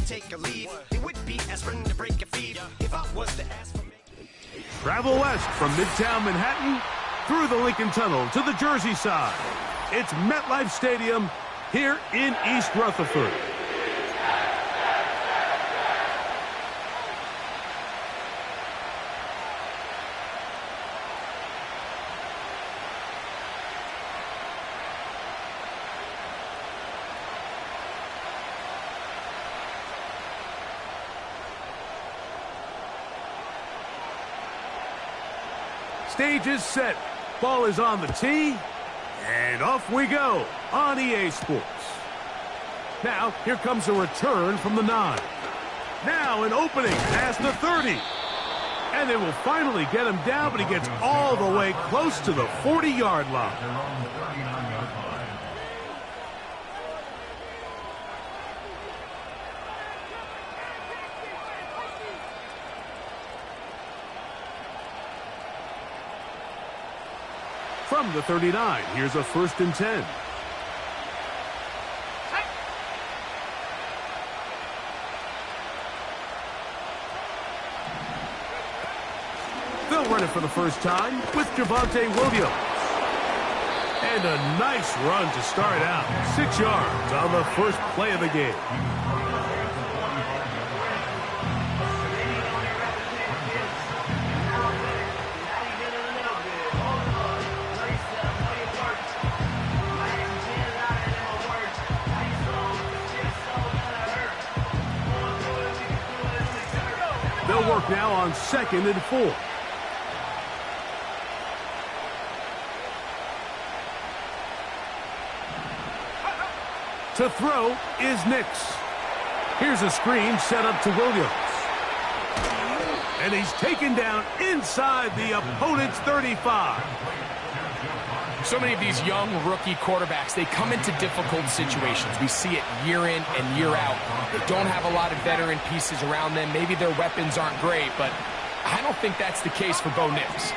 take a lead. It would be aspirin to break your feet if I was to ask for me. Travel west from Midtown Manhattan through the Lincoln Tunnel to the Jersey side. It's MetLife Stadium here in East Rutherford. Stage is set. Ball is on the tee. And off we go on EA Sports. Now, here comes a return from the 9. Now an opening past the 30. And they will finally get him down, but he gets all the way close to the 40-yard line. From the 39, here's a 1st and 10. They'll run it for the first time with Javonte Williams. And a nice run to start out. 6 yards on the first play of the game. They'll work now on 2nd and 4. To throw is Nix. Here's a screen set up to Williams. And he's taken down inside the opponent's 35. So many of these young rookie quarterbacks, they come into difficult situations. We see it year in and year out. They don't have a lot of veteran pieces around them. Maybe their weapons aren't great, but I don't think that's the case for Bo Nix.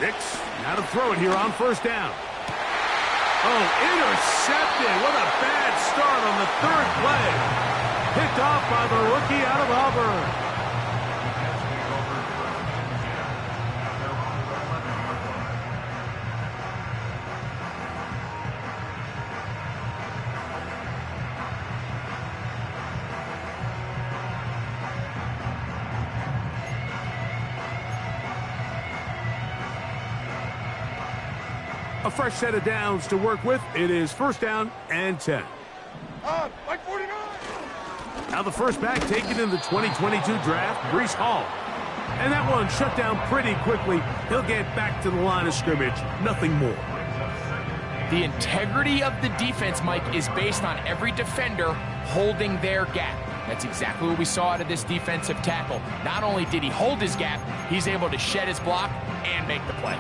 Nix, now to throw it here on 1st down. Oh, intercepted. What a bad start on the 3rd play. Picked off by the rookie out of Auburn. A fresh set of downs to work with. It is 1st down and 10. Like 49. Now the first back taken in the 2022 draft, Breece Hall. And that one shut down pretty quickly. He'll get back to the line of scrimmage. Nothing more. The integrity of the defense, Mike, is based on every defender holding their gap. That's exactly what we saw out of this defensive tackle. Not only did he hold his gap, he's able to shed his block and make the play.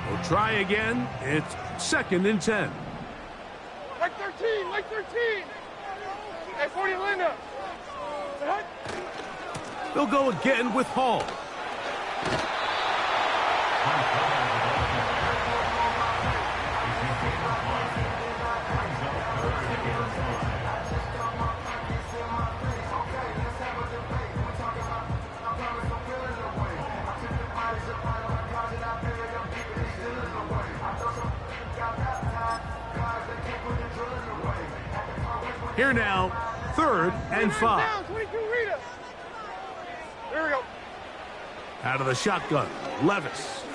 We'll try again. It's 2nd and 10. Like 13, like 13. Hey, 40, Linda. They'll go again with Hall. Here now, 3rd and 5. 22, Rita. There we go. Out of the shotgun, Levis.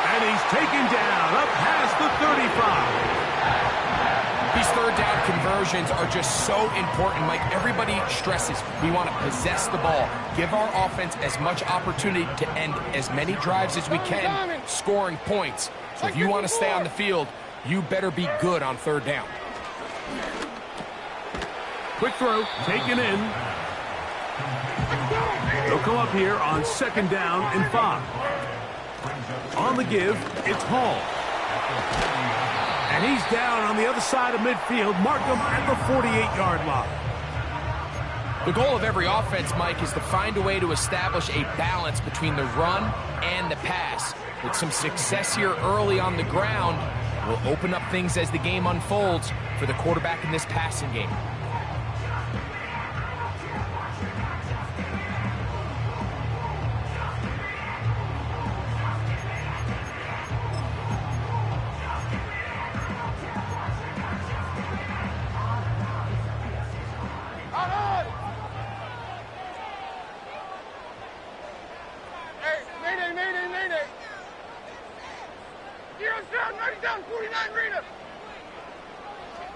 And he's taken down up past the 35. These 3rd down conversions are just so important, Mike. Everybody stresses we want to possess the ball, give our offense as much opportunity to end as many drives as we can, scoring points. So if you want to stay on the field, you better be good on 3rd down. Quick throw, taken in. They'll come up here on 2nd down and 5. On the give, it's Hall. And he's down on the other side of midfield. Mark him at the 48-yard line. The goal of every offense, Mike, is to find a way to establish a balance between the run and the pass. With some success here early on the ground, will open up things as the game unfolds for the quarterback in this passing game.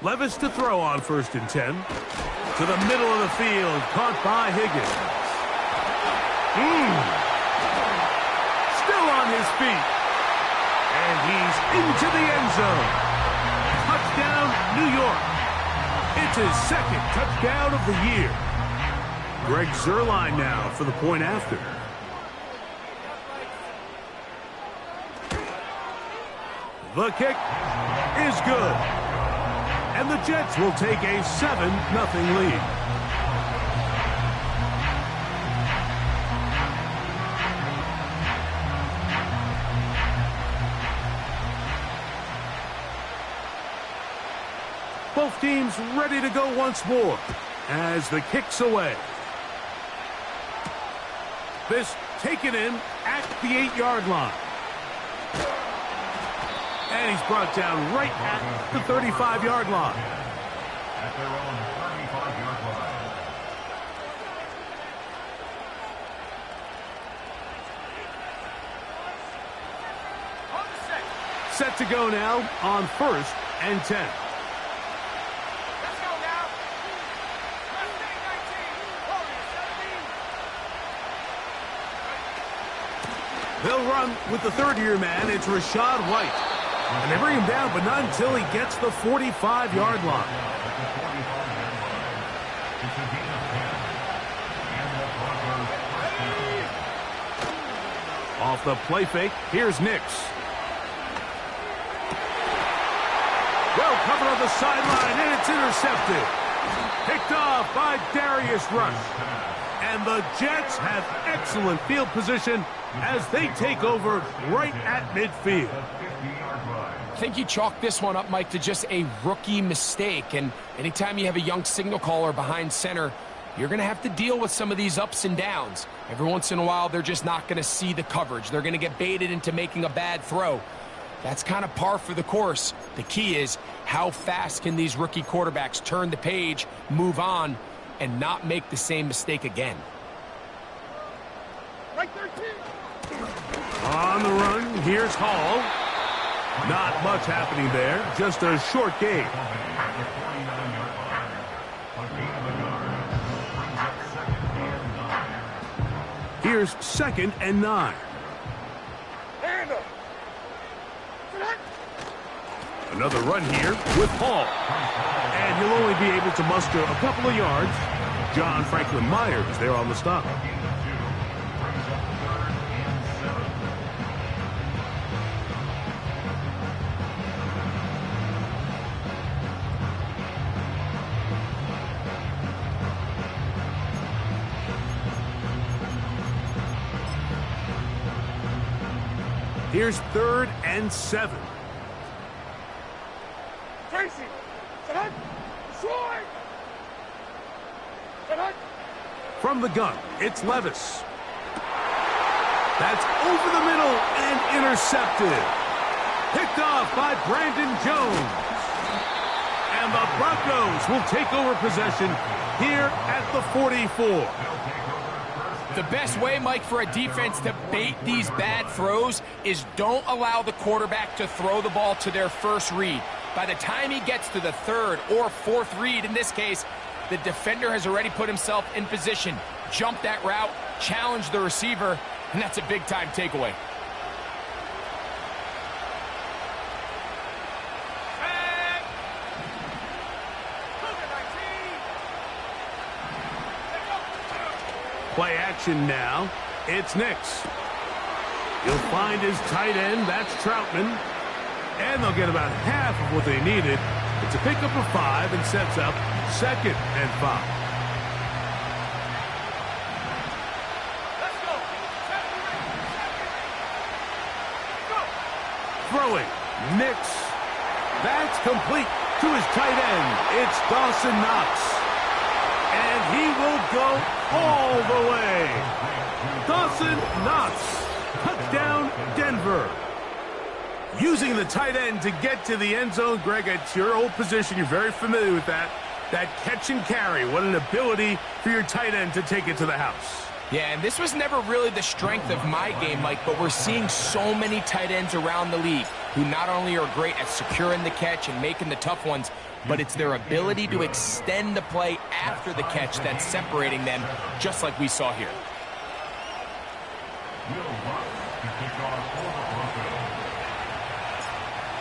Levis to throw on 1st and 10. To the middle of the field, caught by Higgins. Still on his feet. And he's into the end zone. Touchdown, New York. It's his 2nd touchdown of the year. Greg Zuerlein now for the point after. The kick is good. And the Jets will take a 7-0 lead. Both teams ready to go once more as the kick's away. This taken in at the 8-yard line. And he's brought down right at the 35-yard line. At their own 35-yard line. Set to go now on 1st and 10. Let's go now. They'll run with the 3rd-year man. It's Rachaad White. And they bring him down, but not until he gets the 45-yard line. Off the play fake, here's Nix. Well covered on the sideline, and it's intercepted. Picked off by Darius Rush. And the Jets have excellent field position as they take over right at midfield. I think you chalk this one up, Mike, to just a rookie mistake. And anytime you have a young signal caller behind center, you're going to have to deal with some of these ups and downs. Every once in a while, they're just not going to see the coverage. They're going to get baited into making a bad throw. That's kind of par for the course. The key is how fast can these rookie quarterbacks turn the page, move on, and not make the same mistake again. Right 13. On the run, here's Hall. Not much happening there, just a short game. Here's 2nd and 9. Another run here with Hall. And he'll only be able to muster a couple of yards. John Franklin Myers there on the stop. Here's 3rd and 7. Tracy. From the gun, it's Levis. That's over the middle and intercepted. Picked off by Brandon Jones. And the Broncos will take over possession here at the 44. The best way, Mike, for a defense to bait these bad throws is don't allow the quarterback to throw the ball to their first read. By the time he gets to the 3rd or 4th read, in this case, the defender has already put himself in position, jumped that route, challenged the receiver, and that's a big-time takeaway. Play action now. It's Nix. He'll find his tight end. That's Troutman. And they'll get about half of what they needed. It's a pickup of 5 and sets up 2nd and 5. Let's go. Throwing. Nix. That's complete to his tight end. It's Dawson Knox. And he will go all the way. Dawson Knox. Touchdown, Denver. Using the tight end to get to the end zone, Greg, it's your old position. You're very familiar with that. That catch and carry. What an ability for your tight end to take it to the house. Yeah, and this was never really the strength of my game, Mike, but we're seeing so many tight ends around the league who not only are great at securing the catch and making the tough ones, but it's their ability to extend the play after the catch that's separating them, just like we saw here.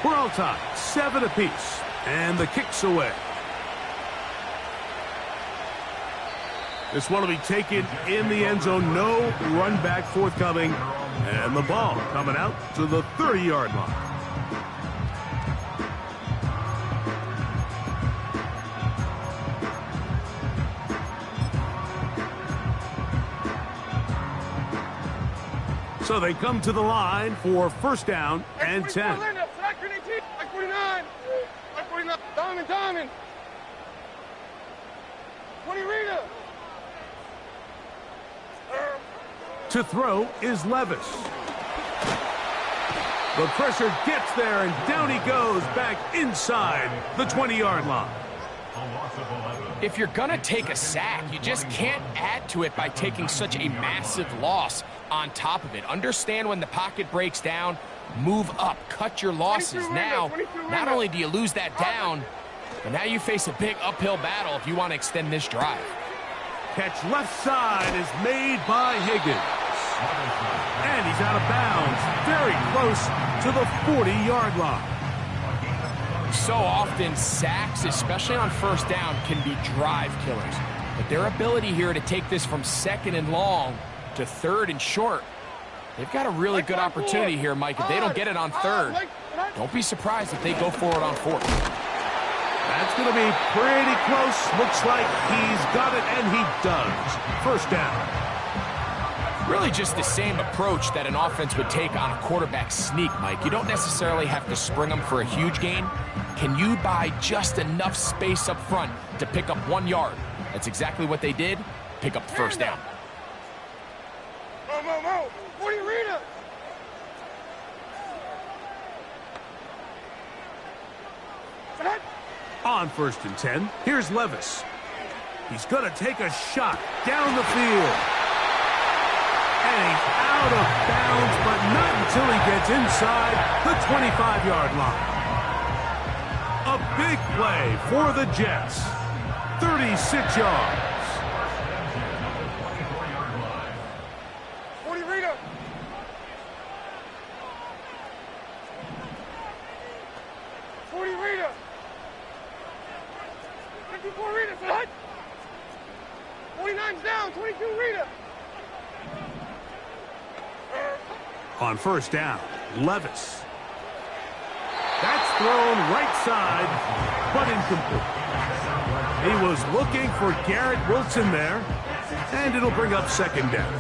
We're all tied, 7 apiece, and the kick's away. This one will be taken in the end zone. No run back forthcoming. And the ball coming out to the 30-yard line. So they come to the line for first down and 10. Diamond. 20 Rita. To throw is Levis. The pressure gets there, and down he goes back inside the 20-yard line. If you're going to take a sack, you just can't add to it by taking such a massive loss on top of it. Understand when the pocket breaks down, move up, cut your losses. Now, not only do you lose that down, but now you face a big uphill battle if you want to extend this drive. Catch left side is made by Higgins. And he's out of bounds, very close to the 40-yard line. So often, sacks, especially on first down, can be drive killers. But their ability here to take this from second and long to third and short, they've got a really good opportunity here, Mike. If they don't get it on third, don't be surprised if they go for it on fourth. That's going to be pretty close. Looks like he's got it, and he does. First down. Really just the same approach that an offense would take on a quarterback sneak, Mike. You don't necessarily have to spring them for a huge gain. Can you buy just enough space up front to pick up 1 yard? That's exactly what they did. Pick up the first down. What do you read it? On first and 10, here's Levis. He's going to take a shot down the field. And he's out of bounds, but not until he gets inside the 25-yard line. A big play for the Jets. 36 yards. 40 Rita. 40 Rita. 54 Rita. 49's down. 22 Rita. On first down, Levis. That's thrown right side, but incomplete. He was looking for Garrett Wilson there, and it'll bring up second down.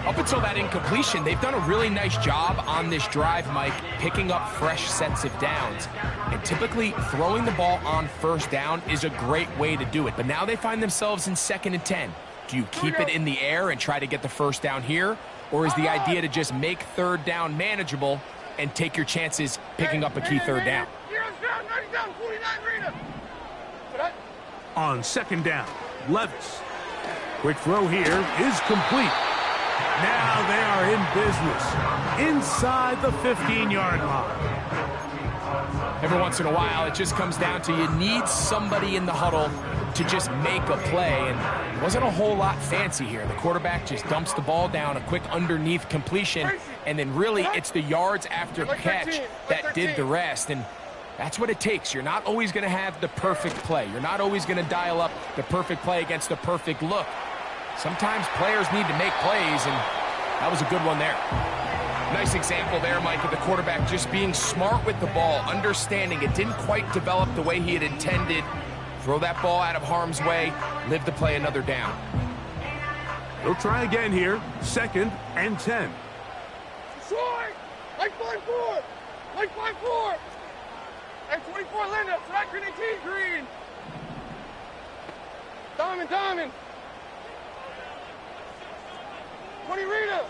Up until that incompletion, they've done a really nice job on this drive, Mike, picking up fresh sets of downs. And typically, throwing the ball on first down is a great way to do it. But now they find themselves in 2nd and 10. Do you keep it in the air and try to get the first down here? Or is the idea to just make third down manageable and take your chances picking up a key third down? On second down, Levis. Quick throw here is complete. Now they are in business inside the 15-yard line. Every once in a while, it just comes down to you need somebody in the huddle to just make a play, and it wasn't a whole lot fancy here. The quarterback just dumps the ball down, a quick underneath completion, and then really it's the yards after catch that did the rest, and that's what it takes. You're not always going to have the perfect play. You're not always going to dial up the perfect play against the perfect look. Sometimes players need to make plays, and that was a good one there. Nice example there, Mike, of the quarterback just being smart with the ball, understanding it didn't quite develop the way he had intended. Throw that ball out of harm's way, live to play another down. They'll try again here, 2nd and 10. Short! Like 4. 24 Linda, strike 18 green. Diamond. 20 Rita.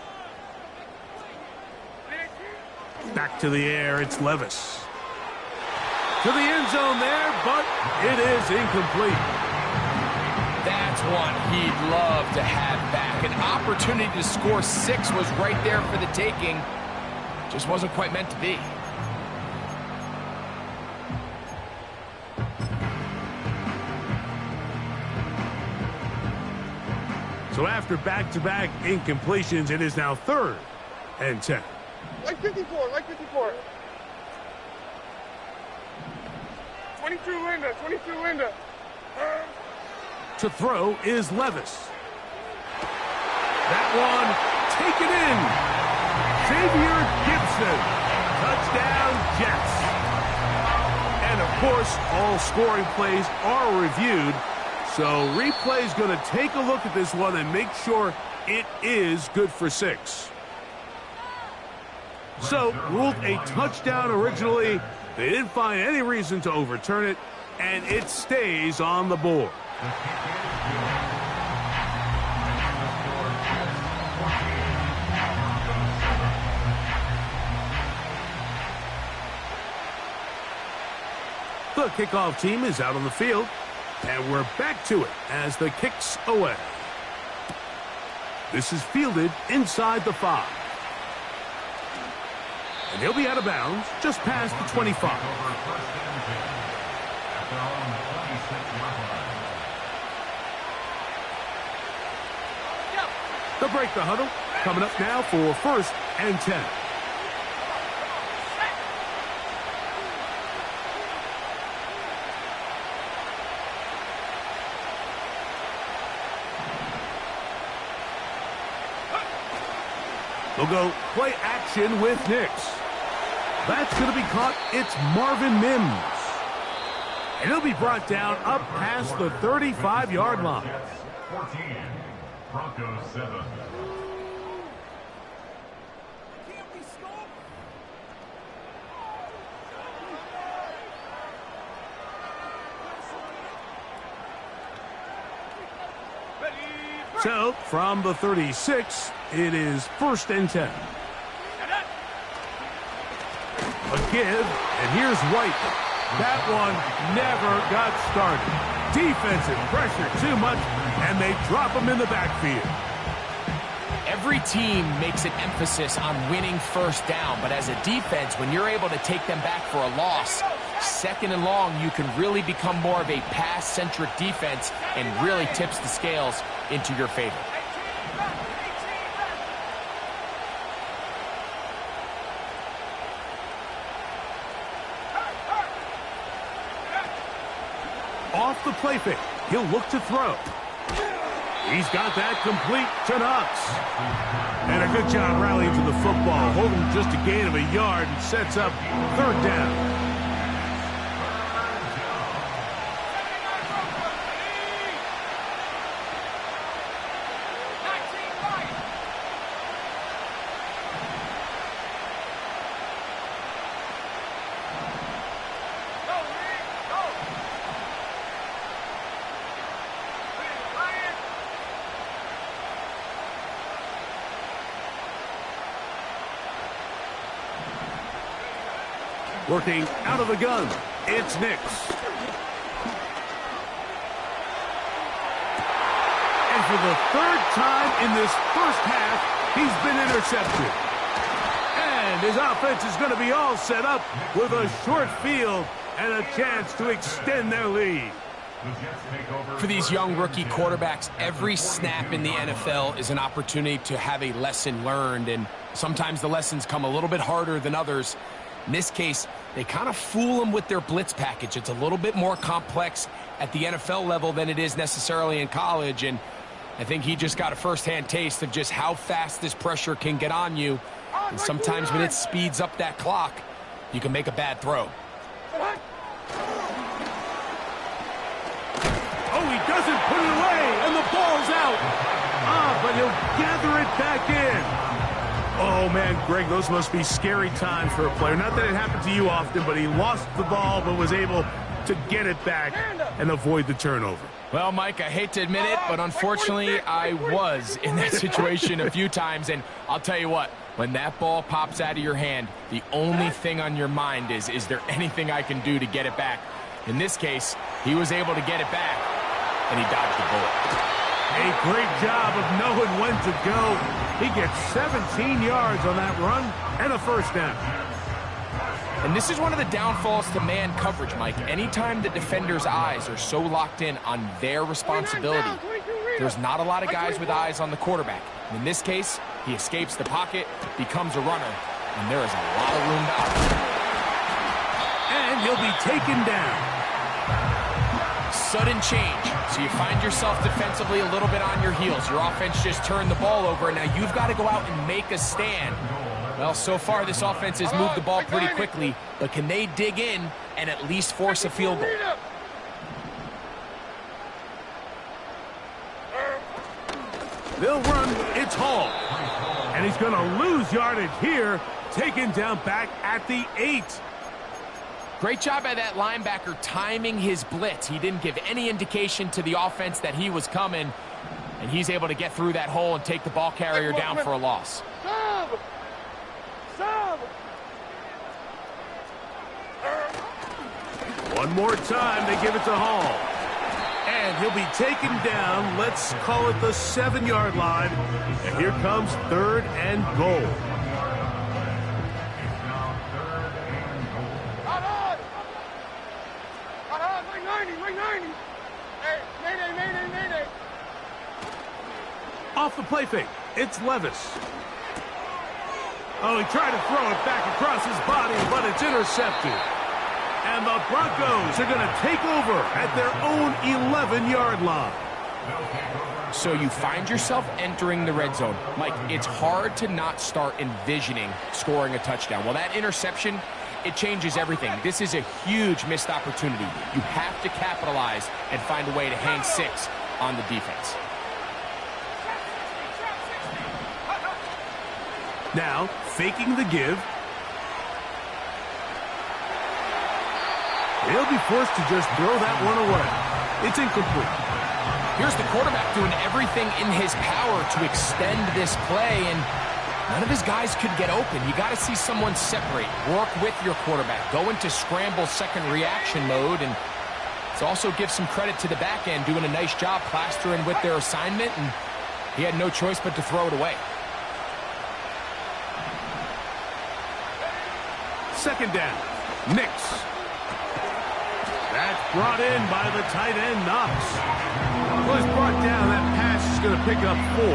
Back to the air, it's Levis. To the end zone there, but it is incomplete. That's one he'd love to have back. An opportunity to score 6 was right there for the taking. Just wasn't quite meant to be. So after back-to-back incompletions, it is now 3rd and 10. Like 54. 22 Linda. To throw is Levis. That one taken in. Xavier Gibson. Touchdown, Jets. And of course, all scoring plays are reviewed. So replay's going to take a look at this one and make sure it is good for 6. So, ruled a touchdown originally. They didn't find any reason to overturn it, and it stays on the board. The kickoff team is out on the field, and we're back to it as the kick's away. This is fielded inside the 5. And he'll be out of bounds just past the 25. They'll break the huddle. Coming up now for 1st and 10. They'll go play action with Nix. That's going to be caught. It's Marvin Mims. And he'll be brought down up past the 35-yard line. 14, Broncos 7. So, from the 36, it is 1st and 10. A give, and here's White. That one never got started. Defensive pressure too much, and they drop him in the backfield. Every team makes an emphasis on winning 1st down, but as a defense, when you're able to take them back for a loss, 2nd and long, you can really become more of a pass-centric defense and really tips the scales into your favor. Off the play fake, he'll look to throw. He's got that complete to Knox. And a good job rallying to the football, holding just a gain of a yard and sets up 3rd down. Working out of the gun, it's Nix. And for the 3rd time in this 1st half, he's been intercepted. And his offense is going to be all set up with a short field and a chance to extend their lead. For these young rookie quarterbacks, every snap in the NFL is an opportunity to have a lesson learned, and sometimes the lessons come a little bit harder than others. In this case, they kind of fool them with their blitz package. It's a little bit more complex at the NFL level than it is necessarily in college, and I think he just got a first-hand taste of just how fast this pressure can get on you. And sometimes when it speeds up that clock, you can make a bad throw. Oh, he doesn't put it away, and the ball's out. But he'll gather it back in. Oh, man, Greg, those must be scary times for a player. Not that it happened to you often, but he lost the ball but was able to get it back and avoid the turnover. Well, Mike, I hate to admit it, but unfortunately, I was in that situation a few times, and I'll tell you what, when that ball pops out of your hand, the only thing on your mind is there anything I can do to get it back? In this case, he was able to get it back, and he dodged the bullet. A great job of knowing when to go. He gets 17 yards on that run and a first down. And this is one of the downfalls to man coverage, Mike. Anytime the defender's eyes are so locked in on their responsibility, there's not a lot of guys with eyes on the quarterback. And in this case, he escapes the pocket, becomes a runner, and there is a lot of room to operate. And he'll be taken down. Sudden change. So you find yourself defensively a little bit on your heels. Your offense just turned the ball over, and now you've got to go out and make a stand. Well, so far this offense has moved the ball pretty quickly, but can they dig in and at least force a field goal? They'll run. It's Hall. And he's going to lose yardage here, taken down back at the 8. Great job by that linebacker timing his blitz. He didn't give any indication to the offense that he was coming, and he's able to get through that hole and take the ball carrier down for a loss. One more time, they give it to Hall. And he'll be taken down, let's call it the 7-yard line. And here comes 3rd and goal. Off the play fake, it's Levis. Oh, he tried to throw it back across his body, but it's intercepted. And the Broncos are going to take over at their own 11-yard line. So you find yourself entering the red zone. Mike, it's hard to not start envisioning scoring a touchdown. Well, that interception, it changes everything. This is a huge missed opportunity. You have to capitalize and find a way to hang 6 on the defense. Now, faking the give. He'll be forced to just throw that one away. It's incomplete. Here's the quarterback doing everything in his power to extend this play, and none of his guys could get open. You got to see someone separate, work with your quarterback, go into scramble second reaction mode, and it's also give some credit to the back end doing a nice job plastering with their assignment, and he had no choice but to throw it away. Second down, Nix. That's brought in by the tight end, Knox. Well, he's brought down. That pass is going to pick up 4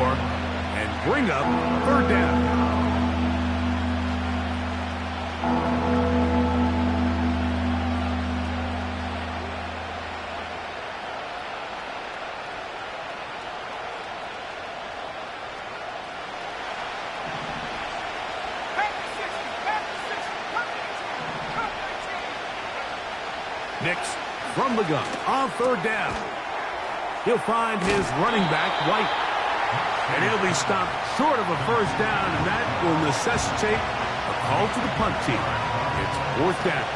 and bring up 3rd down. Nix from the gun on 3rd down. He'll find his running back, White. And he'll be stopped short of a first down, and that will necessitate a call to the punt team. It's 4th down.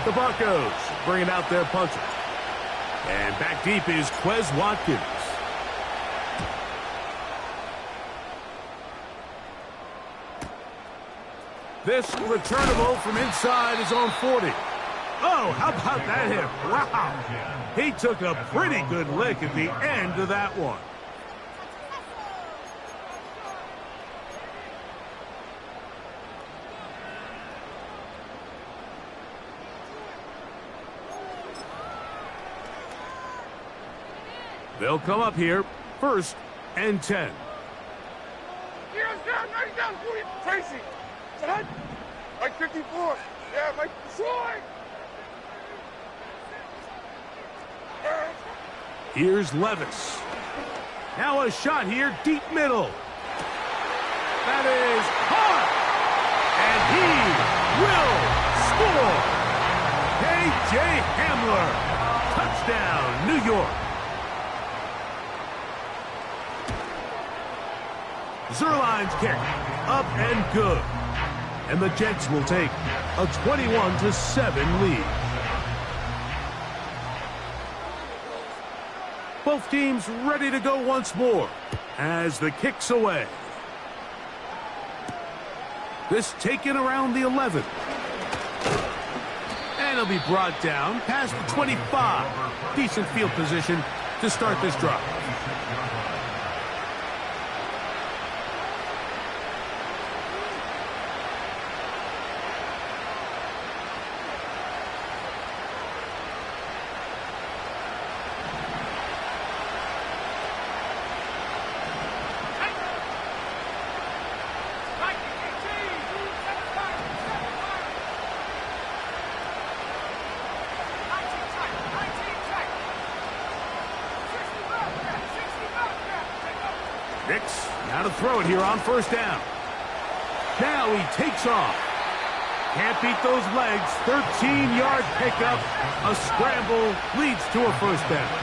The Broncos bringing out their punter. And back deep is Quez Watkins. This returnable from inside his own 40. Oh, how about that hit? Wow. He took a pretty good lick at the end of that one. They'll come up here, 1st and 10. Down, Tracy. Mike 54. Yeah, Mike, slide. Here's Levis. Now a shot here, deep middle. That is caught. And he will score. K.J. Hamler. Touchdown, New York. Zerline's kick, up and good. And the Jets will take a 21-7 lead. Both teams ready to go once more as the kick's away. This taken around the 11. And it'll be brought down past the 25. Decent field position to start this drive. Now to throw it here on first down. Now he takes off. Can't beat those legs. 13-yard pickup. A scramble leads to a first down.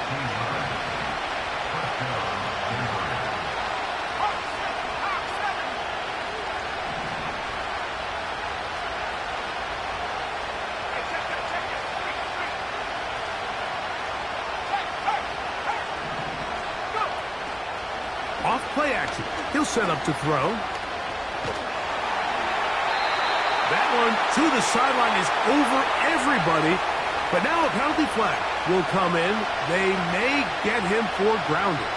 Off play action. He'll set up to throw. That one to the sideline is over everybody. But now a penalty flag will come in. They may get him for grounding.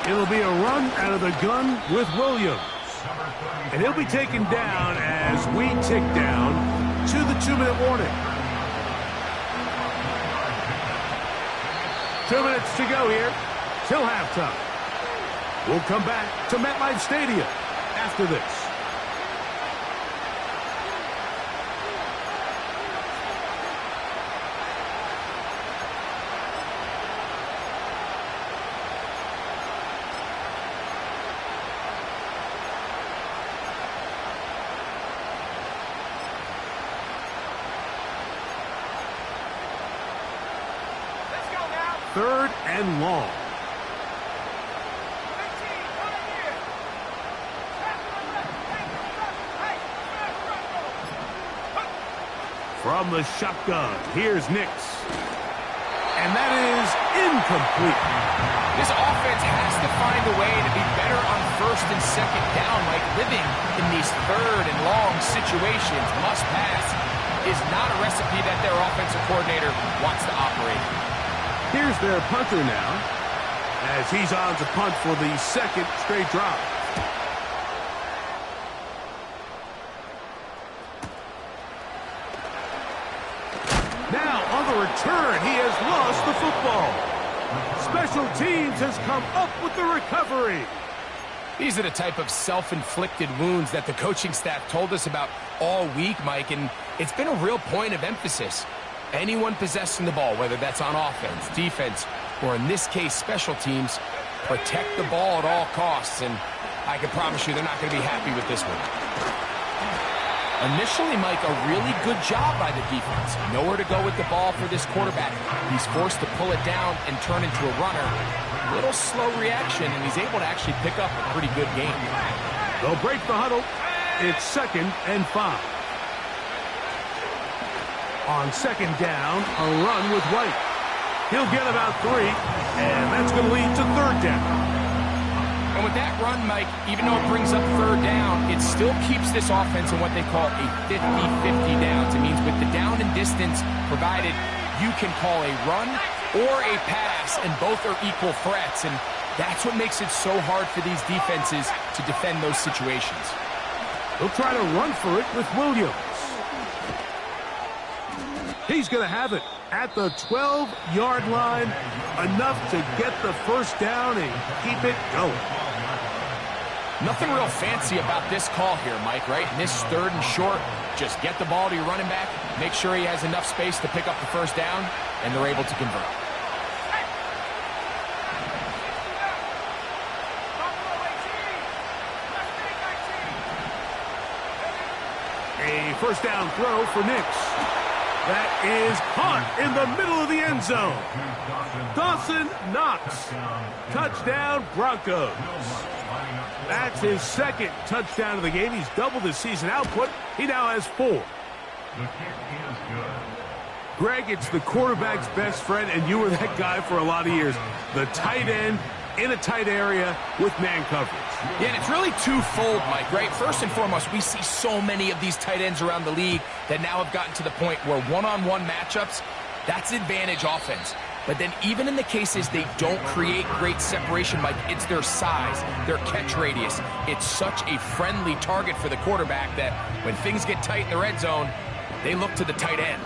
It'll be a run out of the gun with Williams. And he'll be taken down as we tick down to the 2-minute warning. 2 minutes to go here till halftime. We'll come back to MetLife Stadium after this. Third and long. From the shotgun, here's Nix. And that is incomplete. This offense has to find a way to be better on first and second down, like living in these third and long situations. Must pass is not a recipe that their offensive coordinator wants to operate. Here's their punter now, as he's on to punt for the second straight drive. Now, on the return, he has lost the football. Special teams has come up with the recovery. These are the type of self-inflicted wounds that the coaching staff told us about all week, Mike, and it's been a real point of emphasis. Anyone possessing the ball, whether that's on offense, defense, or in this case, special teams, protect the ball at all costs, and I can promise you they're not going to be happy with this one. Initially, Mike, a really good job by the defense. Nowhere to go with the ball for this quarterback. He's forced to pull it down and turn into a runner. A little slow reaction, and he's able to actually pick up a pretty good game. They'll break the huddle. It's 2nd and 5. On second down, a run with White. He'll get about 3, and that's going to lead to third down. And with that run, Mike, even though it brings up third down, it still keeps this offense in what they call a 50-50 downs. It means with the down and distance provided, you can call a run or a pass, and both are equal threats. And that's what makes it so hard for these defenses to defend those situations. They'll try to run for it with Williams. He's going to have it at the 12-yard line, enough to get the first down and keep it going. Nothing real fancy about this call here, Mike, right? In this third and short, just get the ball to your running back, make sure he has enough space to pick up the first down, and they're able to convert. first down throw for Nix. That is caught in the middle of the end zone. Dawson Knox. Touchdown, Broncos. That's his second touchdown of the game. He's doubled his season output. He now has 4. The kick is good. Greg, it's the quarterback's best friend, and you were that guy for a lot of years. The tight end in a tight area with man coverage. Yeah, and it's really twofold, Mike, right? First and foremost, we see so many of these tight ends around the league that now have gotten to the point where one-on-one matchups, that's advantage offense. But then even in the cases they don't create great separation, Mike, it's their size, their catch radius. It's such a friendly target for the quarterback that when things get tight in the red zone, they look to the tight end.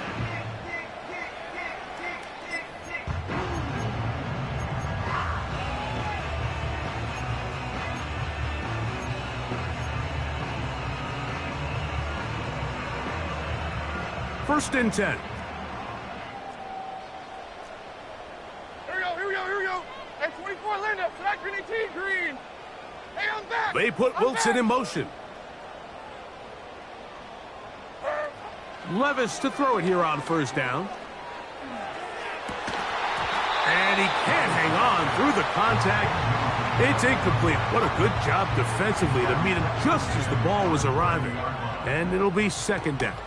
First and 10. Here we go. And 24, Linda. Select green 18, green. Hey, I'm back. They put Wilson in motion. Levis to throw it here on first down. And he can't hang on through the contact. It's incomplete. What a good job defensively to meet him just as the ball was arriving. And it'll be second down.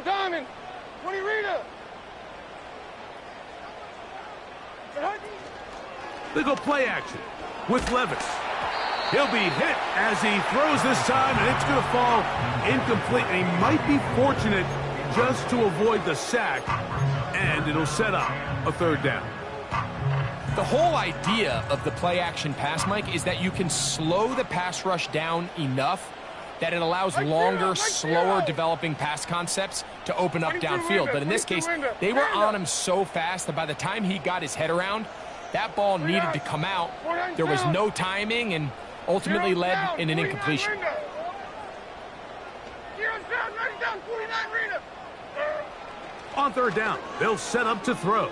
Diamond. 20 Rita. They go play action with Levis. He'll be hit as he throws this time, and it's going to fall incomplete. And he might be fortunate just to avoid the sack, and it'll set up a third down. The whole idea of the play action pass, Mike, is that you can slow the pass rush down enough that it allows longer, slower developing pass concepts to open up downfield. But in this case, they were on him so fast that by the time he got his head around, that ball needed to come out. There was no timing and ultimately led in an incompletion. On third down, they'll set up to throw.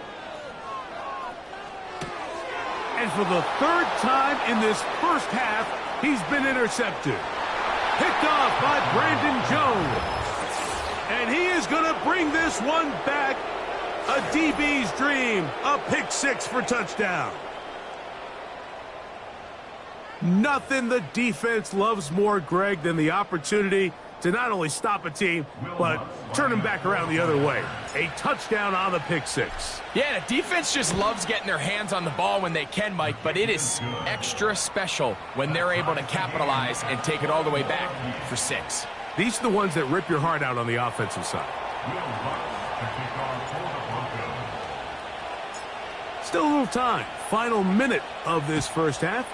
And for the third time in this first half, he's been intercepted. Picked off by Brandon Jones. And he is going to bring this one back. A DB's dream. A pick six for touchdown. Nothing the defense loves more, Greg, than the opportunity to not only stop a team, but turn them back around the other way. A touchdown on the pick six. Yeah, the defense just loves getting their hands on the ball when they can, Mike, but it is extra special when they're able to capitalize and take it all the way back for 6. These are the ones that rip your heart out on the offensive side. Still a little time. Final minute of this first half.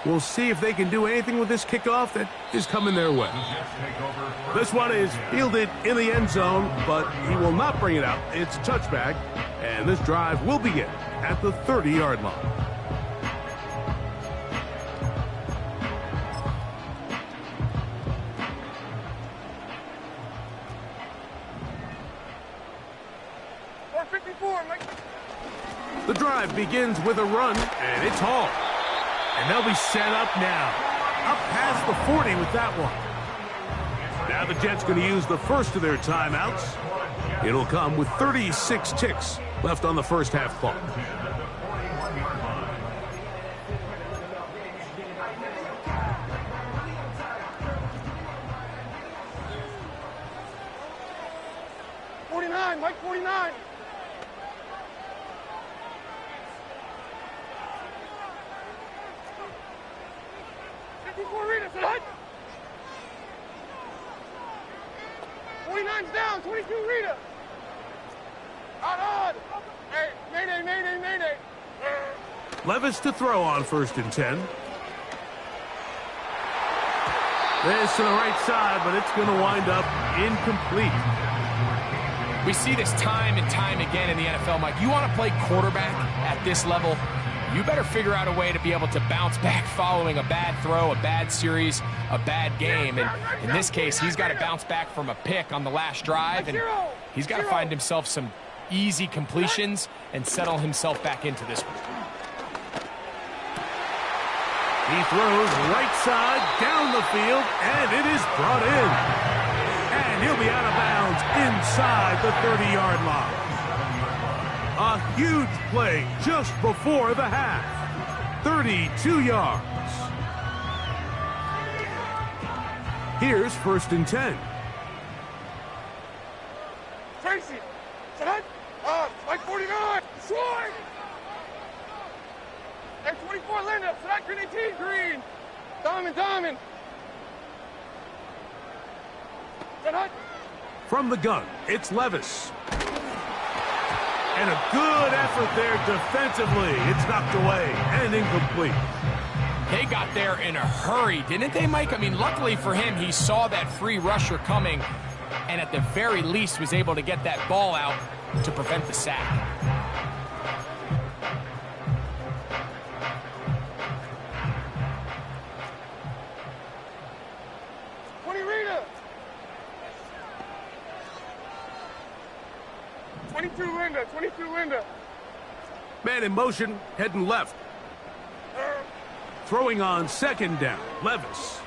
We'll see if they can do anything with this kickoff that is coming their way. This one is fielded in the end zone, but he will not bring it out. It's a touchback, and this drive will begin at the 30-yard line. The drive begins with a run, and it's Hall. And they'll be set up now. Up past the 40 with that one. Now the Jets going to use the first of their timeouts. It'll come with 36 ticks left on the first half clock. Mike 49. Rita, 49's down, 22 Rita. Out. Hey, mayday. Levis to throw on first and 10. This to the right side, but it's going to wind up incomplete. We see this time and time again in the NFL, Mike. You want to play quarterback at this level, you better figure out a way to be able to bounce back following a bad throw, a bad series, a bad game. And in this case, he's got to bounce back from a pick on the last drive, and he's got to find himself some easy completions and settle himself back into this one. He throws right side down the field, and it is brought in. And he'll be out of bounds inside the 30-yard line. A huge play just before the half. 32 yards. Here's 1st and 10. Tracy, set up. Like 49. Short. And 24, Linda. Set up, green 18, green. Diamond. Set up. From the gun, it's Levis. And a good effort there defensively. It's knocked away and incomplete. They got there in a hurry, didn't they, Mike? I mean, luckily for him, he saw that free rusher coming and at the very least was able to get that ball out to prevent the sack. Rita. 22 Linda. Man in motion, heading left. Throwing on 2nd down, Levis.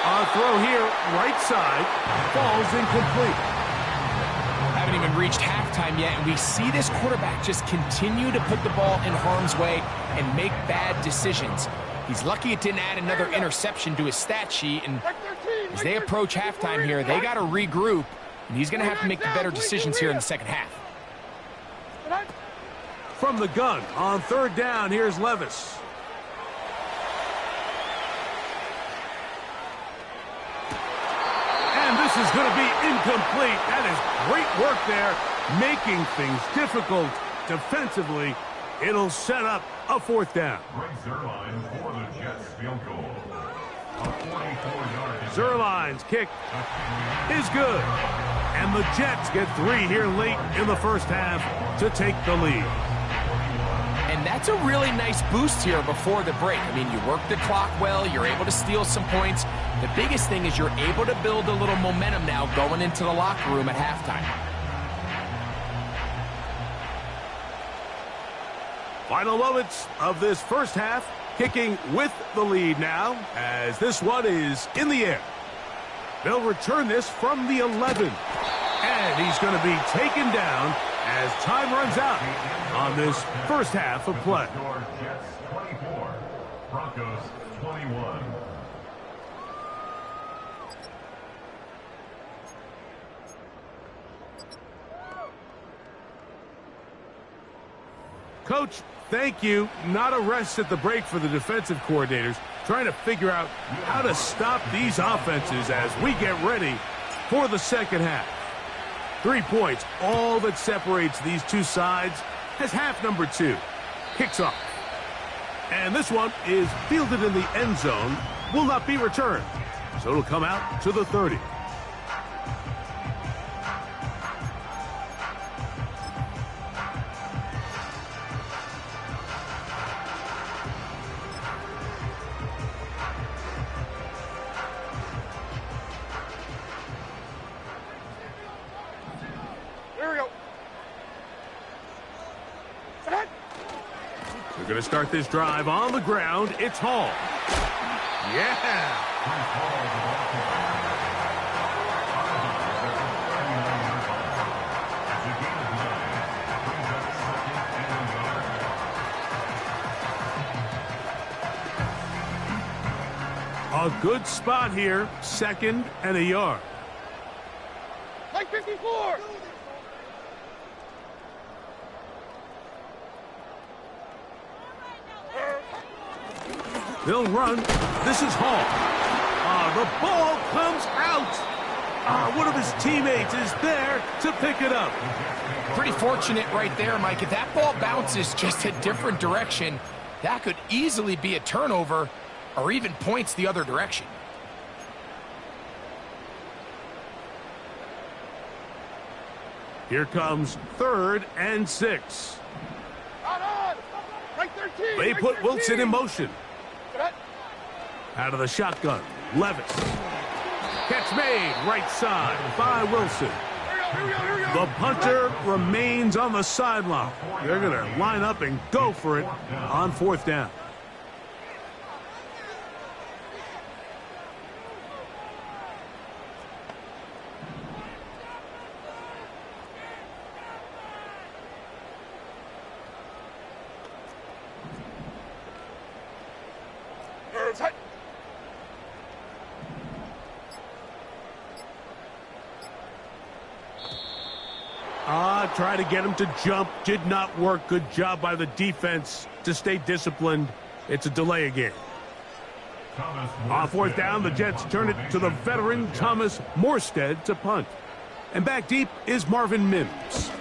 A throw here, right side, falls incomplete. Haven't even reached halftime yet, and we see this quarterback just continue to put the ball in harm's way and make bad decisions. He's lucky it didn't add another interception to his stat sheet, and as they approach halftime here, they got to regroup, and he's going to have to make the better decisions here in the second half. From the gun, on 3rd down, here's Levis. And this is going to be incomplete. That is great work there, making things difficult defensively. It'll set up a 4th down. Zerline for the Jets field goal. A 44-yard. Zerline's kick is good. And the Jets get 3 here late in the first half to take the lead. And that's a really nice boost here before the break. I mean, you work the clock well, you're able to steal some points. The biggest thing is you're able to build a little momentum now going into the locker room at halftime. Final moments of this first half, kicking with the lead now, as this one is in the air. They'll return this from the 11. And he's going to be taken down as time runs out on this first half of play. Jets 24, Broncos 21. Coach, thank you. Not a rest at the break for the defensive coordinators, trying to figure out how to stop these offenses as we get ready for the second half. 3 points, all that separates these two sides, as half number 2 kicks off. And this one is fielded in the end zone, will not be returned. So it'll come out to the 30. They're going to start this drive on the ground. It's Hall. Yeah. A good spot here. 2nd and a yard. Like 54. They'll run. This is Hall. The ball comes out. One of his teammates is there to pick it up. Pretty fortunate right there, Mike. If that ball bounces just a different direction, that could easily be a turnover or even points the other direction. Here comes 3rd and 6. Right 13. They put Wilson in motion. Out of the shotgun, Levis. Catch made, right side by Wilson. The punter remains on the sideline. They're going to line up and go for it on 4th down. Try to get him to jump. Did not work. Good job by the defense to stay disciplined. It's a delay again. On fourth down, the Jets turn it to the veteran Thomas Morstead to punt. And back deep is Marvin Mims.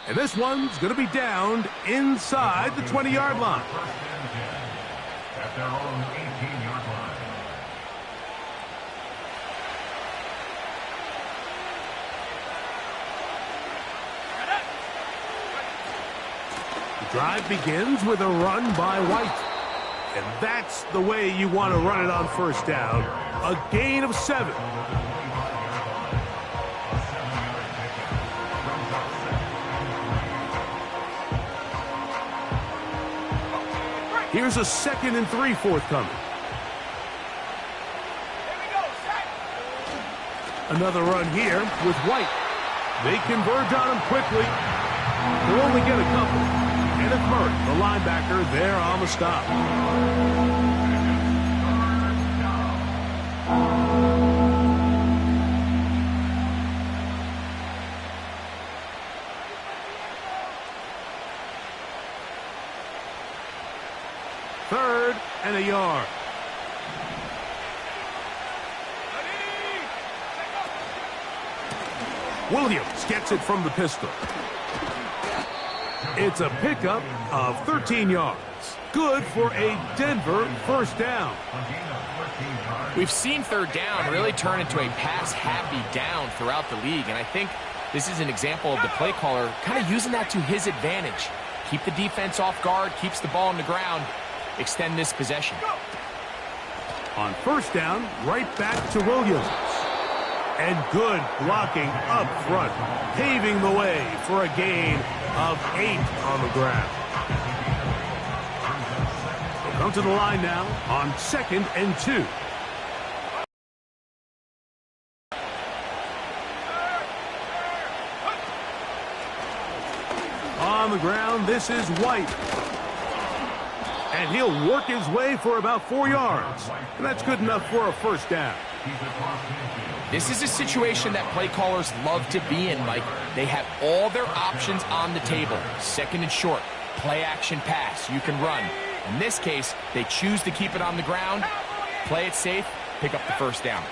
And this one's going to be downed inside the 20-yard line. At their own 18-yard line. The drive begins with a run by White. And that's the way you want to run it on first down. A gain of 7. Here's a 2nd and 3 forthcoming. Another run here with White. They converge on him quickly. They'll only get a couple. And it's Murray, the linebacker, there on the stop. Third and a yard. Williams gets it from the pistol. It's a pickup of 13 yards. Good for a Denver first down. We've seen third down really turn into a pass-happy down throughout the league, and I think this is an example of the play caller kind of using that to his advantage. Keep the defense off guard, keeps the ball on the ground, extend this possession. On first down, right back to Williams. And good blocking up front, paving the way for a gain of 8 on the ground. They'll come to the line now on 2nd and 2. On the ground, this is White. And he'll work his way for about 4 yards. And that's good enough for a first down. This is a situation that play callers love to be in, Mike. They have all their options on the table. 2nd and short, play action pass, you can run. In this case, they choose to keep it on the ground, play it safe, pick up the first down.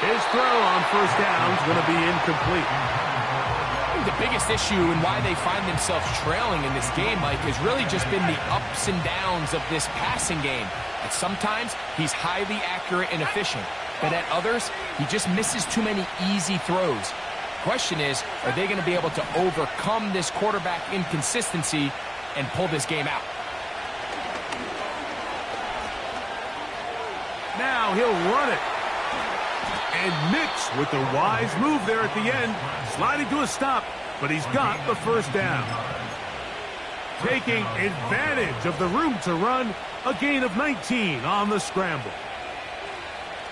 His throw on first down is going to be incomplete. I think the biggest issue and why they find themselves trailing in this game, Mike, has really just been the ups and downs of this passing game. At sometimes, he's highly accurate and efficient, but at others, he just misses too many easy throws. Question is, are they going to be able to overcome this quarterback inconsistency and pull this game out? Now he'll run it. And Nix with the wise move there at the end, sliding to a stop, but he's got the first down. Taking advantage of the room to run, a gain of 19 on the scramble.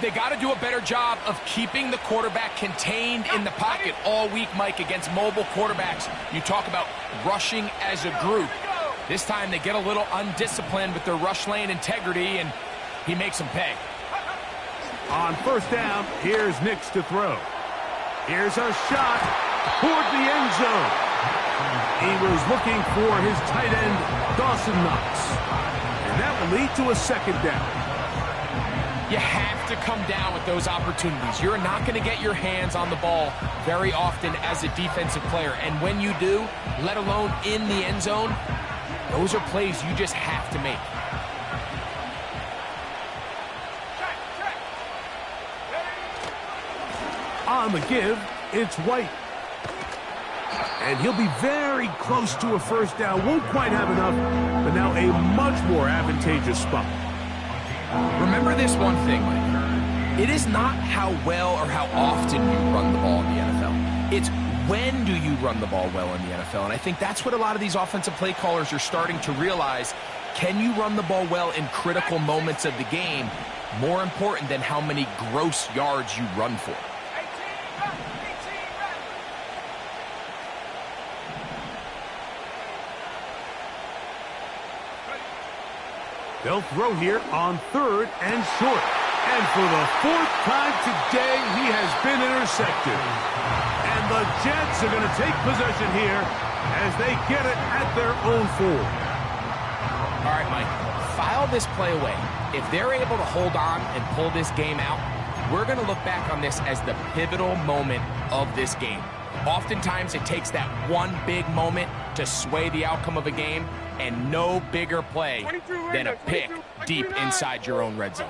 They got to do a better job of keeping the quarterback contained in the pocket all week, Mike, against mobile quarterbacks. You talk about rushing as a group. This time they get a little undisciplined with their rush lane integrity, and he makes them pay. On first down, here's Nix to throw. Here's a shot toward the end zone. He was looking for his tight end, Dawson Knox. And that will lead to a second down. You have to come down with those opportunities. You're not going to get your hands on the ball very often as a defensive player. And when you do, let alone in the end zone, those are plays you just have to make. On the give, it's White. And he'll be very close to a first down. Won't quite have enough, but now a much more advantageous spot. Remember this one thing, Mike. It is not how well or how often you run the ball in the NFL. It's when do you run the ball well in the NFL. And I think that's what a lot of these offensive play callers are starting to realize. Can you run the ball well in critical moments of the game? More important than how many gross yards you run for. They'll throw here on 3rd and short. And for the 4th time today, he has been intercepted. And the Jets are going to take possession here as they get it at their own 4. All right, Mike, file this play away. If they're able to hold on and pull this game out, we're going to look back on this as the pivotal moment of this game. Oftentimes, it takes that one big moment to sway the outcome of a game, and no bigger play than a pick deep inside your own red zone.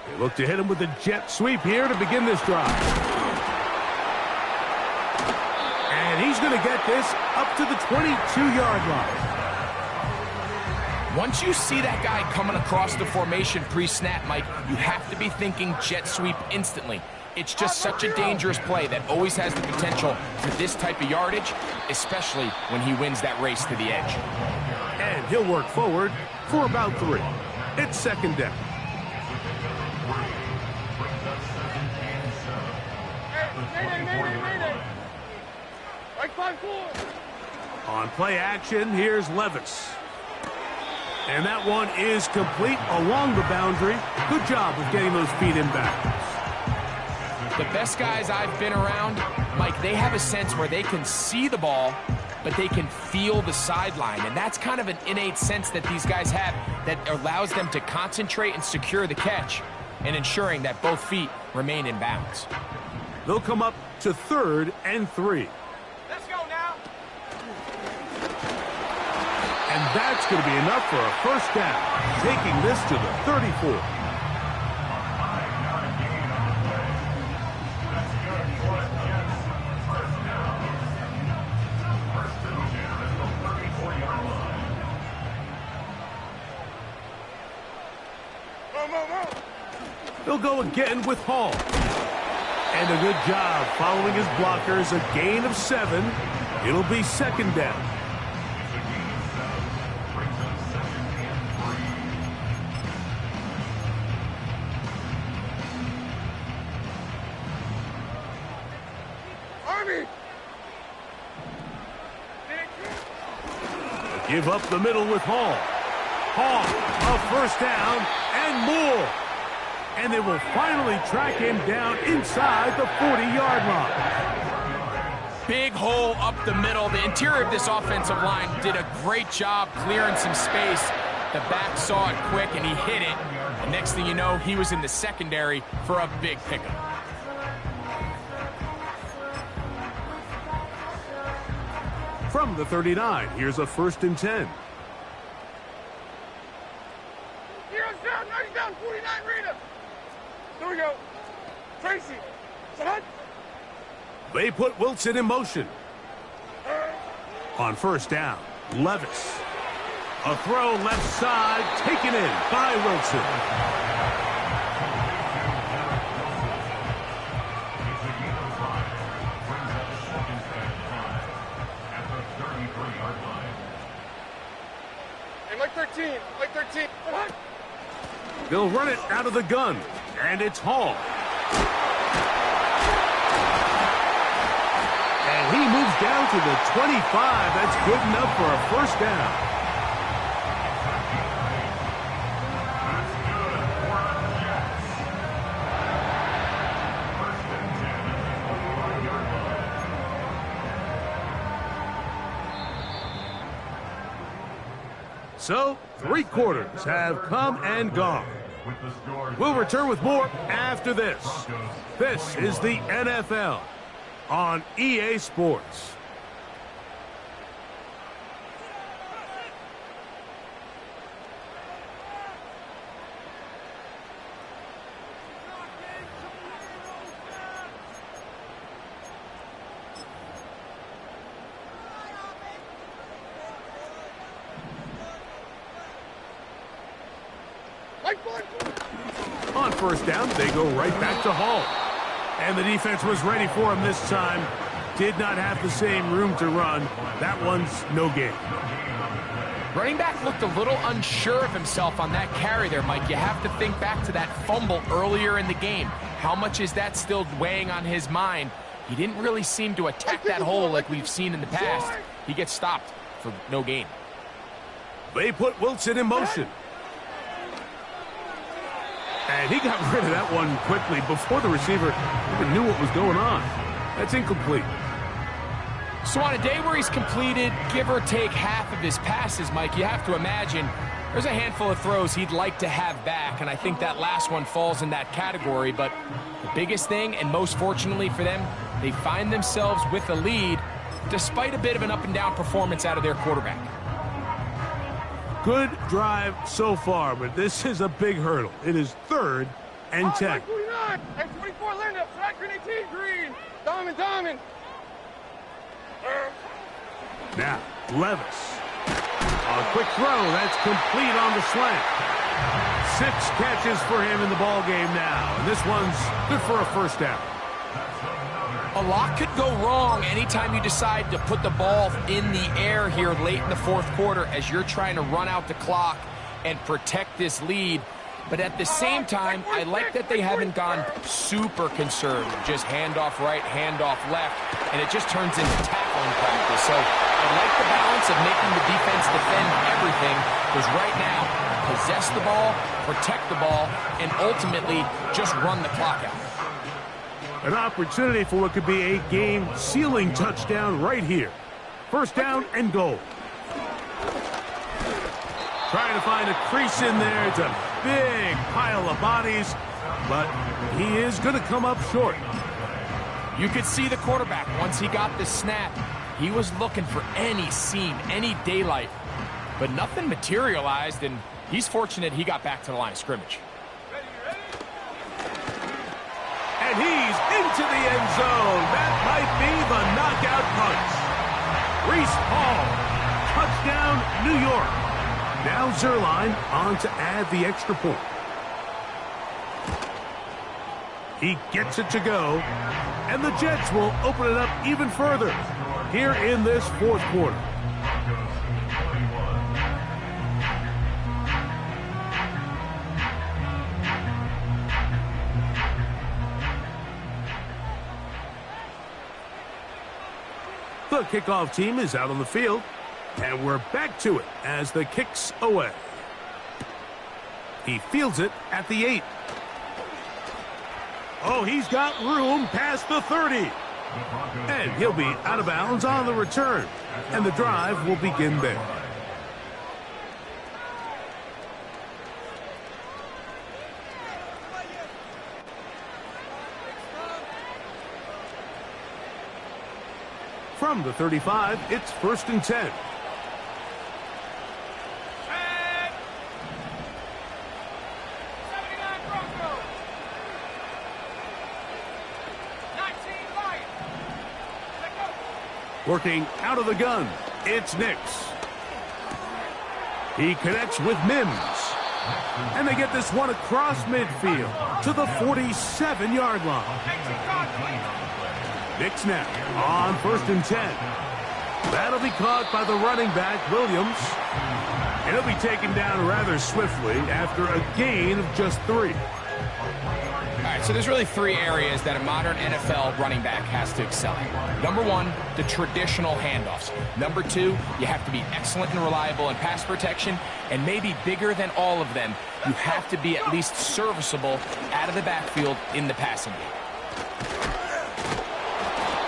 They look to hit him with the jet sweep here to begin this drive. And he's going to get this up to the 22-yard line. Once you see that guy coming across the formation pre-snap, Mike, you have to be thinking jet sweep instantly. It's just such a dangerous play that always has the potential for this type of yardage, especially when he wins that race to the edge. And he'll work forward for about 3. It's 2nd down. On play action, here's Levis. And that one is complete along the boundary. Good job of getting those feet in bounds. The best guys I've been around, Mike, they have a sense where they can see the ball, but they can feel the sideline. And that's kind of an innate sense that these guys have that allows them to concentrate and secure the catch and ensuring that both feet remain in bounds. They'll come up to 3rd and 3. Let's go now. And that's going to be enough for a 1st down, taking this to the 34. They'll go again with Hall. And a good job following his blockers, a gain of 7. It'll be 2nd down. Give up the middle with Hall. Hall, a 1st down and more. And they will finally track him down inside the 40-yard line. Big hole up the middle. The interior of this offensive line did a great job clearing some space. The back saw it quick, and he hit it. And next thing you know, he was in the secondary for a big pickup. From the 39, here's a 1st and 10. Heroes down, 90 down, 49 Rita. There we go. Tracy. Set. They put Wilson in motion. On 1st down, Levis. A throw left side, taken in by Wilson. Like 13. They'll run it out of the gun, and it's Hall. And he moves down to the 25. That's good enough for a 1st down. So, 3 quarters have come and gone. We'll return with more after this. This is the NFL on EA Sports. On 1st down, they go right back to Hall. And the defense was ready for him this time. Did not have the same room to run. That one's no gain. Running back looked a little unsure of himself on that carry there, Mike. You have to think back to that fumble earlier in the game. How much is that still weighing on his mind? He didn't really seem to attack that hole like we've seen in the past. He gets stopped for no gain. They put Wilson in motion. And he got rid of that one quickly before the receiver even knew what was going on. That's incomplete. So on a day where he's completed, give or take half of his passes, Mike, you have to imagine there's a handful of throws he'd like to have back, and I think that last one falls in that category. But the biggest thing, and most fortunately for them, they find themselves with a lead despite a bit of an up-and-down performance out of their quarterback. Good drive so far, but this is a big hurdle. It is 3rd and 10. 49. And 24 Linda. Track green 18 green. Diamond. Now, Levis. A quick throw. That's complete on the slant. 6 catches for him in the ball game now. And this one's good for a first down. A lot could go wrong anytime you decide to put the ball in the air here late in the 4th quarter as you're trying to run out the clock and protect this lead. But at the same time, I like that they haven't gone super conservative. Just handoff right, handoff left, and it just turns into tackling practice. So I like the balance of making the defense defend everything, because right now, possess the ball, protect the ball, and ultimately just run the clock out. An opportunity for what could be a game-sealing touchdown right here. First down and goal. Trying to find a crease in there. It's a big pile of bodies, but he is going to come up short. You could see the quarterback, once he got the snap, he was looking for any seam, any daylight, but nothing materialized, and he's fortunate he got back to the line of scrimmage. And he's into the end zone. That might be the knockout punch. Reese Hall, touchdown, New York. Now Zerline on to add the extra point. He gets it to go, and the Jets will open it up even further here in this 4th quarter. The kickoff team is out on the field, and we're back to it as the kick's away. He fields it at the 8. Oh, he's got room past the 30. And he'll be out of bounds on the return, and the drive will begin there. From the 35, it's 1st and 10. Working out of the gun, it's Nix. He connects with Mims. And they get this one across midfield to the 47-yard line. Nix now on 1st and 10. That'll be caught by the running back, Williams. And he'll be taken down rather swiftly after a gain of just 3. All right, so there's really 3 areas that a modern NFL running back has to excel in. Number 1, the traditional handoffs. Number 2, you have to be excellent and reliable in pass protection. And maybe bigger than all of them, you have to be at least serviceable out of the backfield in the passing game.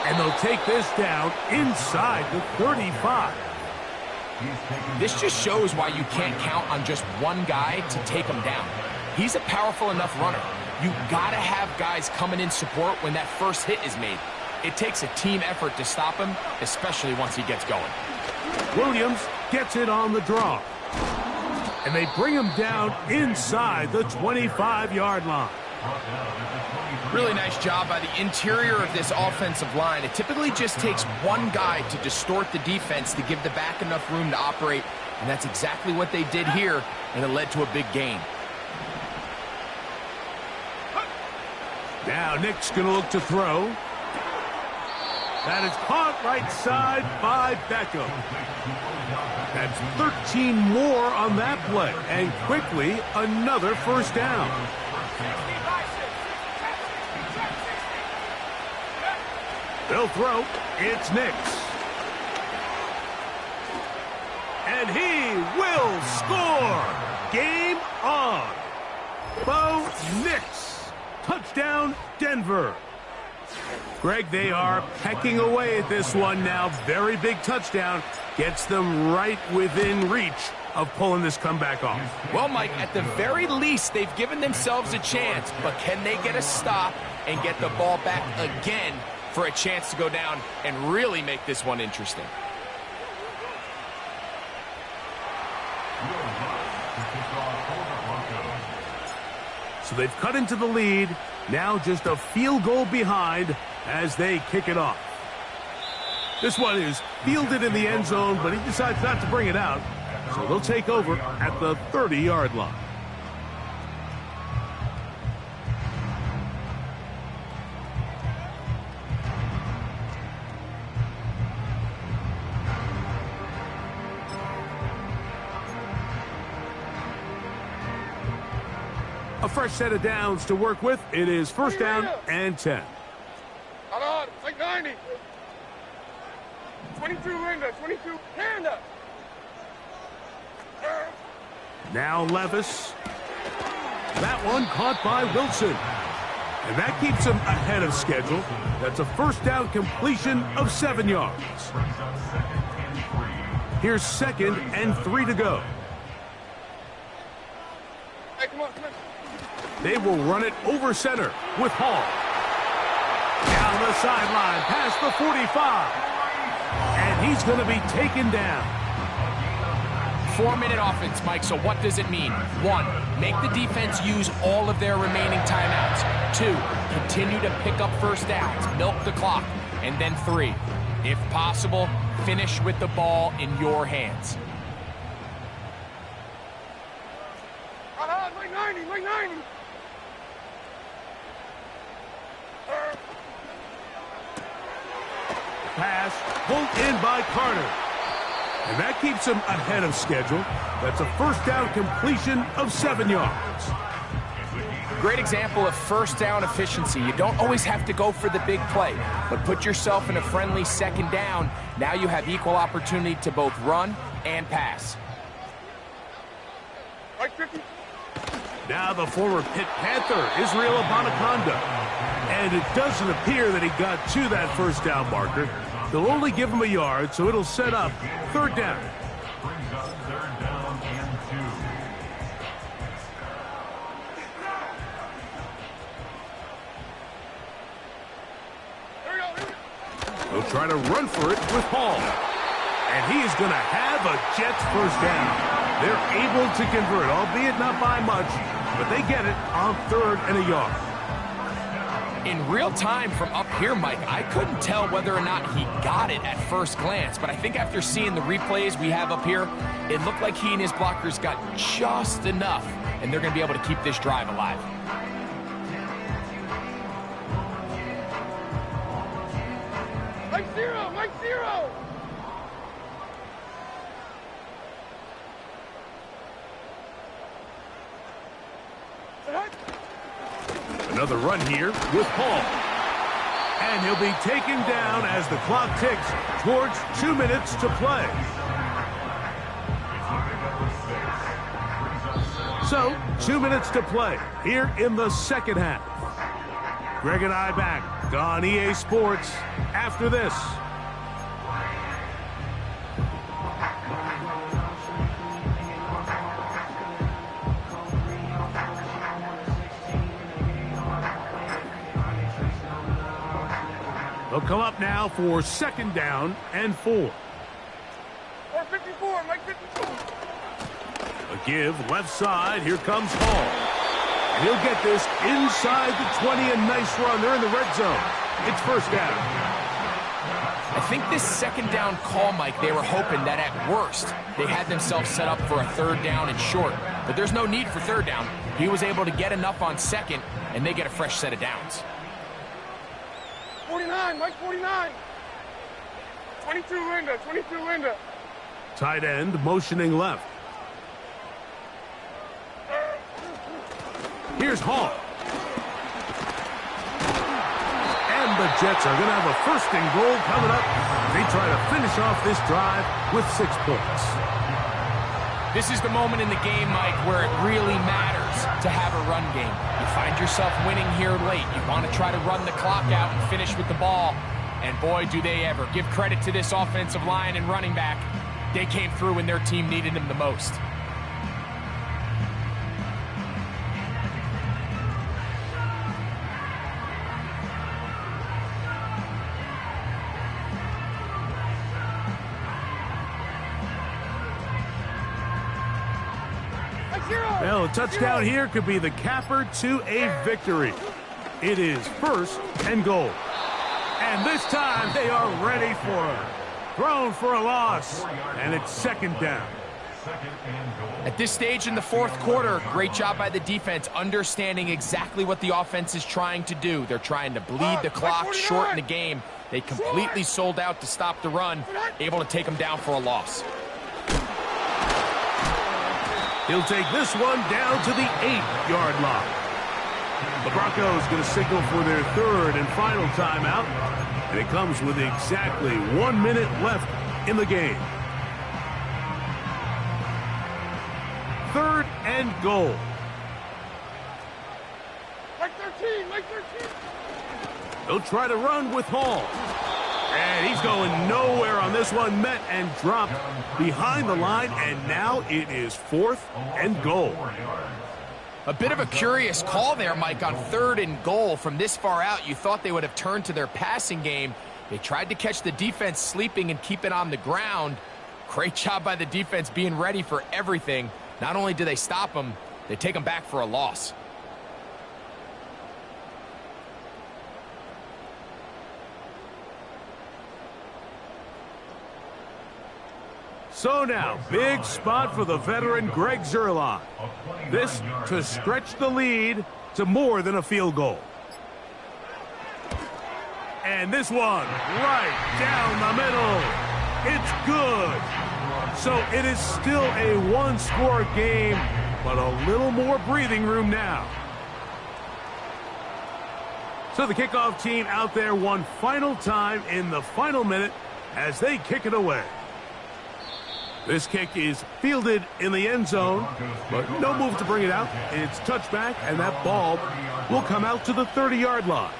And they'll take this down inside the 35. This just shows why you can't count on just one guy to take him down. He's a powerful enough runner. You gotta have guys coming in support when that first hit is made. It takes a team effort to stop him, especially once he gets going. Williams gets it on the draw. And they bring him down inside the 25-yard line. Really nice job by the interior of this offensive line. It typically just takes one guy to distort the defense to give the back enough room to operate, and that's exactly what they did here, and it led to a big gain. Now Nick's going to look to throw. That is caught right side by Beckham. That's 13 more on that play, and quickly another first down. They'll throw. It's Nix. And he will will score. Game on. Bo Nix. Touchdown, Denver. Greg, they are pecking away at this one now. Very big touchdown. Gets them right within reach of pulling this comeback off. Well, Mike, at the very least, they've given themselves a chance, but can they get a stop and get the ball back again for a chance to go down and really make this one interesting? So they've cut into the lead. Now just a field goal behind as they kick it off. This one is fielded in the end zone, but he decides not to bring it out. So they'll take over at the 30-yard line. A fresh set of downs to work with. It is first down and 10. Hold on, it's like 90. 22 Linda, 22 Panda. Now Levis. That one caught by Wilson. And that keeps him ahead of schedule. That's a first down completion of 7 yards. Here's 2nd and 3 to go. Hey, come on, come on. They will run it over center with Hall. Down the sideline, past the 45. And he's going to be taken down. 4-minute offense, Mike, so what does it mean? 1, make the defense use all of their remaining timeouts. 2, continue to pick up first downs, milk the clock. And then 3, if possible, finish with the ball in your hands. Hold on, like 90, like 90. Pass pulled in by Carter. And that keeps him ahead of schedule. That's a first down completion of 7 yards. Great example of first down efficiency. You don't always have to go for the big play, but put yourself in a friendly second down. Now you have equal opportunity to both run and pass. Like 50. Now the former Pitt Panther, Israel Abanaconda. And it doesn't appear that he got to that first down marker. They'll only give him a yard, so it'll set up 3rd down. Brings up 3rd down and 2. They'll try to run for it with Paul. And he is going to have a Jets first down. They're able to convert, albeit not by much, but they get it on 3rd and a yard. In real time from up here, Mike, I couldn't tell whether or not he got it at first glance, but I think after seeing the replays we have up here, it looked like he and his blockers got just enough, and they're going to be able to keep this drive alive. Mike 0, Mike 0. Another run here with Paul. And he'll be taken down as the clock ticks towards 2 minutes to play. So, 2 minutes to play here in the second half. Greg and I back on EA Sports after this. They'll come up now for 2nd down and 4. Or 54, Mike 54. A give left side. Here comes Hall. And he'll get this inside the 20. A nice run. They're in the red zone. It's first down. I think this 2nd down call, Mike, they were hoping that at worst they had themselves set up for a 3rd down and short. But there's no need for 3rd down. He was able to get enough on 2nd, and they get a fresh set of downs. 49, Mike 49. 22 Linda, 22 Linda. Tight end motioning left. Here's Hall. And the Jets are going to have a 1st and goal coming up. They try to finish off this drive with 6 points. This is the moment in the game, Mike, where it really matters to have a run game. You find yourself winning here late. You want to try to run the clock out and finish with the ball. And boy, do they ever. Give credit to this offensive line and running back. They came through when their team needed them the most. Well, a touchdown here could be the capper to a victory. It is 1st and goal. And this time they are ready for it. Thrown for a loss, and it's 2nd down. At this stage in the 4th quarter, great job by the defense, understanding exactly what the offense is trying to do. They're trying to bleed the clock, shorten the game. They completely sold out to stop the run, able to take them down for a loss. He'll take this one down to the 8-yard line. The Broncos going to signal for their 3rd and final timeout, and it comes with exactly 1 minute left in the game. 3rd and goal. Like 13, like 13. They'll try to run with Hall. And he's going nowhere on this one, met and dropped behind the line, and now it is 4th and goal. A bit of a curious call there, Mike, on 3rd and goal. From this far out, you thought they would have turned to their passing game. They tried to catch the defense sleeping and keep it on the ground. Great job by the defense being ready for everything. Not only do they stop them, they take them back for a loss. So now, big spot for the veteran Greg Zuerlein. This to stretch the lead to more than a field goal. And this one right down the middle. It's good. So it is still a one-score game, but a little more breathing room now. So the kickoff team out there one final time in the final minute as they kick it away. This kick is fielded in the end zone, but no move to bring it out. It's touchback, and that ball will come out to the 30-yard line.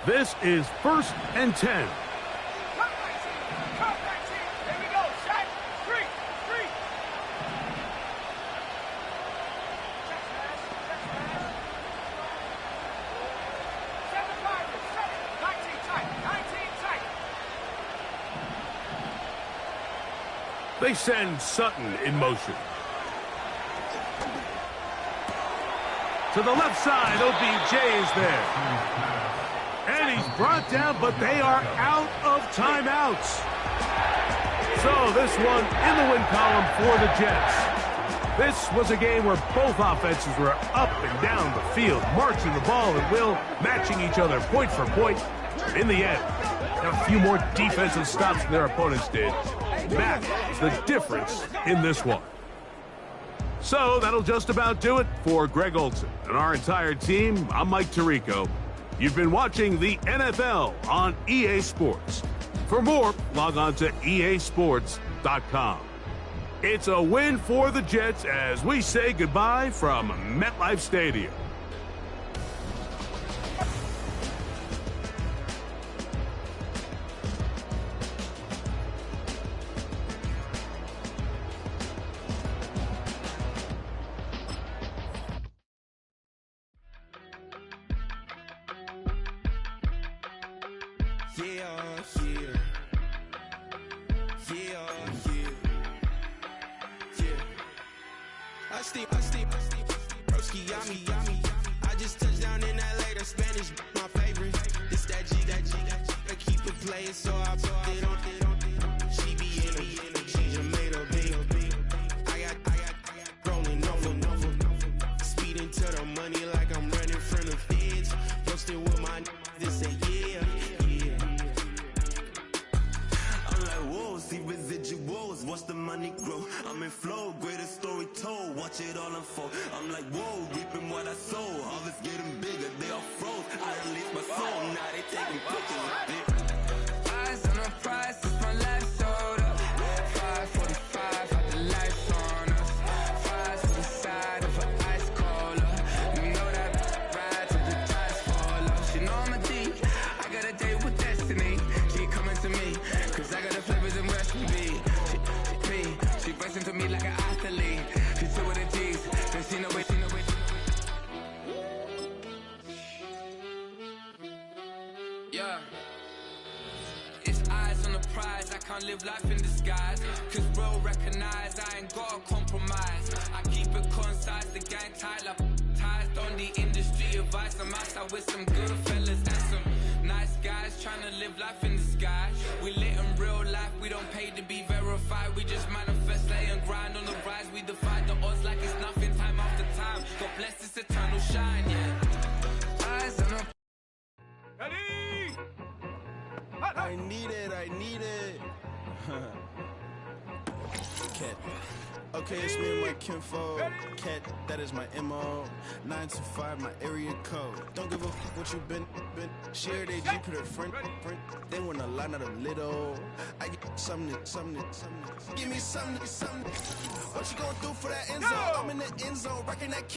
This is 1st and 10. They send Sutton in motion. To the left side, OBJ is there. And he's brought down, but they are out of timeouts. So this one in the win column for the Jets. This was a game where both offenses were up and down the field, marching the ball at will, matching each other point for point. In the end, a few more defensive stops than their opponents did. That is the difference in this one. So that'll just about do it for Greg Olson and our entire team. I'm Mike Tirico. You've been watching the NFL on EA Sports. For more, log on to easports.com. It's a win for the Jets as we say goodbye from MetLife Stadium. I just touched down in LA, the Spanish, my favorite. This that G, I keep it playing, so I put it on. She be in the change, I made a big. I got rolling over. Speeding to the money like I'm running from the feds. Posted with my this say yeah. I'm like, whoa, see residuals, watch the money grow. I'm in flow, greatest story told. Yeah. It's eyes on the prize, I can't live life in disguise. Cause bro recognize I ain't gotta compromise. I keep it concise, the gang tight like ties. On the industry advice, I'm outside with some good fellas and some nice guys trying to live life in the sky. We lit in real life, we don't pay to be verified. We just manifest, lay and grind on the rise. We defy the odds like it's nothing, time after time. God bless this eternal shine, yeah. Eyes on the Ready? I need it, I need it. Cat. Okay, it's me and my kinfolk. Cat, that is my MO. 9 to 5, my area code. Don't give a fuck what you been. Share they G, put a friend. They want a lot, not a little. I get something. Give me something. What you gonna do for that end zone? I'm in the end zone, wrecking that.